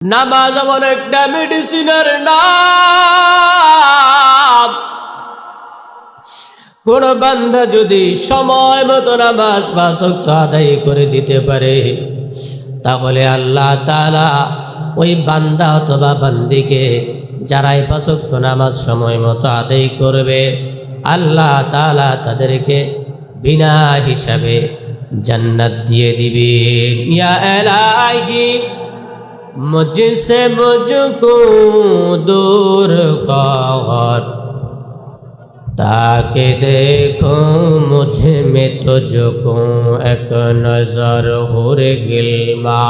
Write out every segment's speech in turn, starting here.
নামাজ এমন একটা মেডিসিনের নাম। কোন বান্দা যদি সময় মতো নামাজ 5 ওয়াক্ত আদায় করে দিতে পারে, তাহলে আল্লাহ তাআলা ওই বান্দা অথবা বান্দিকে যারাই 5 ওয়াক্ত নামাজ সময় মতো আদায় করবে, আল্লাহ তাআলা তাদেরকে বিনা হিসাবে জান্নাত দিয়ে দিবেন। ইয়া ইলাহি मुझसे मुझको दूर कर, ताकि देखूं मुझ में तुझको एक नजर हुर गिलमा,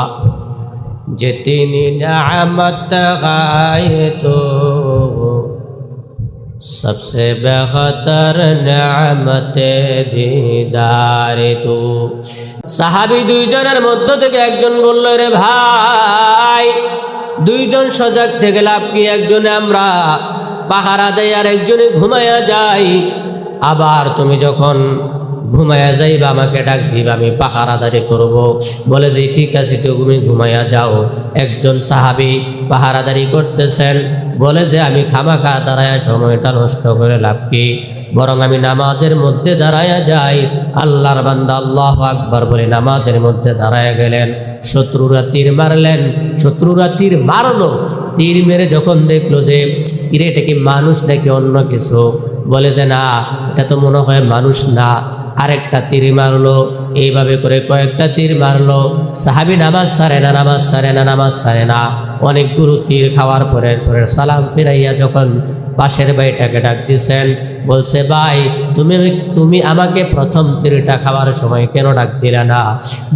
जितनी नेमत गाए तो सबसे बेहतर नेमत दीदार तू। সাহাবী দুইজনের মধ্য থেকে একজন বলল, রে ভাই, দুইজন সজাগ থেকে লাভ কি? একজনে আমরা পাহারা দেই আর একজনে ঘুমায়া যাই। আবার তুমি যখন ঘুমায়া যাইবা আমাকে ডাক দিবা, আমি পাহারাদারি করব। বলে যে ঠিক আছে, তুমি ঘুমায়া যাও। একজন সাহাবী পাহারাদারি করতেছেন, বলে যে আমি খামাখা দাঁড়ায়া সময়টা নষ্ট করে লাভ কি, বরং আমি নামাজের মধ্যে দাঁড়ায়া যাই। আল্লাহর বান্দা আল্লাহু আকবার বলে নামাজের মধ্যে দাঁড়ায়া গেলেন। শত্রুরা তীর মারলেন, শত্রুরা তীর মারলো। তীর মেরে যখন দেখলো যে এটা কি মানুষ নাকি অন্য কিছু, বলে যে না, এটা তো মনে হয় মানুষ না। আরেকটা তীর মারলো। এইভাবে করে কয়েকটা তীর মারলো। সাহাবী নামাজ ছাড়ে না, নামাজ ছাড়ে না, নামাজ ছাড়ে না। অনেকগুলো তীর খাওয়ার পরে সালাম ফিরাইয়া যখন পাশের ভাইটাকে ডাক দিছেন, বলছে ভাই, তুমি আমাকে প্রথম তীরটা খাওয়ার সময় কেন ডাক দিলে না?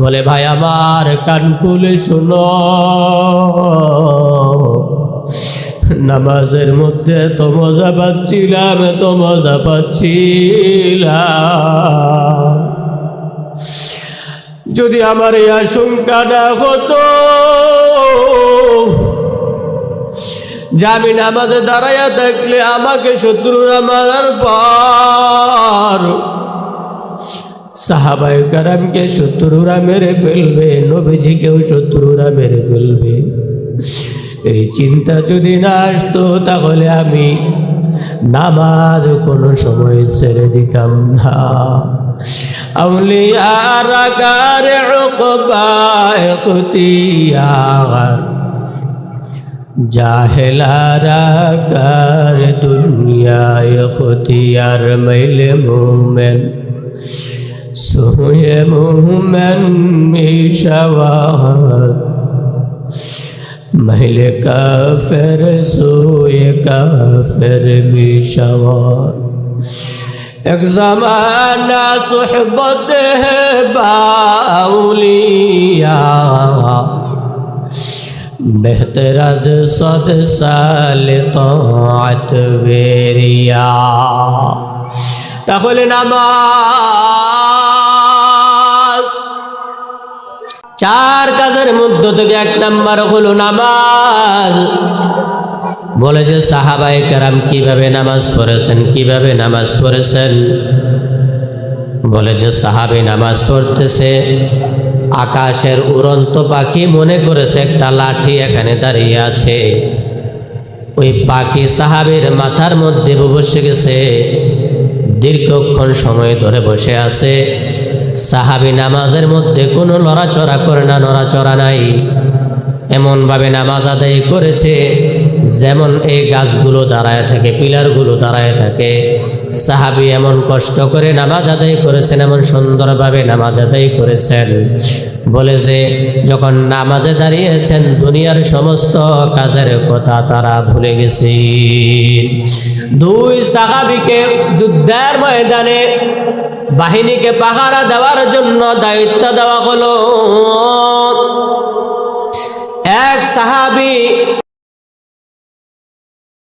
বলে ভাই আমার, কান খুলে শোনো, নামাজের মধ্যে তো মজা পাচ্ছিলাম, তো মজা পাচ্ছিলাম। যদি আমার এই আশঙ্কা না হতো যে আমি নামাজে দাঁড়াইয়া থাকলে আমাকে শত্রুরা মারার পর সাহাবায়ে কেরামকে শত্রুরা মেরে ফেলবে, নবীজিকেও শত্রুরা মেরে ফেলবে, এই চিন্তা যদি না আসতো, তাহলে আমি নামাজ কোনো সময় ছেড়ে দিতাম না। আউলিয়ারা কার উকবা ইখতিয়ার, জাহেলারা কার দুনিয়া ইখতিয়ার। মাইলে মুমিন সোয়ে মুমিন মিশাওয়ার, মাইলে কাফের সোয়ে কাফের মিশাওয়ার। एक ज़माना सुहबत है बाउलिया, बेहतरद 100 साल ताअत वेरिया। তাহলে নামাজ 4 কাজের মধ্য থেকে 1 নাম্বার হলো নামাজ। বলে যে সাহাবায়ে কেরাম কিভাবে নামাজ পড়েছেন, কিভাবে নামাজ পড়েছেন? বলে যে সাহাবী নামাজ পড়তেছে, আকাশের উড়ন্ত পাখি মনে করেছে একটা লাঠি এখানে দাঁড়িয়ে আছে। ওই পাখি সাহাবীর মাথার মধ্যে বসে গেছে, দীর্ঘক্ষণ সময় ধরে বসে আছে। সাহাবী নামাজের মধ্যে কোনো লড়াচড়া করে না, নড়াচড়া নাই। এমনভাবে নামাজ আদায় করেছে যেমন এই গাছগুলো দাঁড়ায় থাকে, পিলারগুলো দাঁড়ায় থাকে। সাহাবী এমন কষ্ট করে নামাজ আদায় করেছেন, এমন সুন্দরভাবে নামাজ আদায় করেছেন। বলে যে যখন নামাজে দাঁড়িয়েছেন, দুনিয়ার সমস্ত কাজের কথা তারা ভুলে গেছে। 2 সাহাবীকে যুদ্ধের ময়দানে বাহিনীকে পাহারা দেওয়ার জন্য দায়িত্ব দেওয়া হলো। এক সাহাবী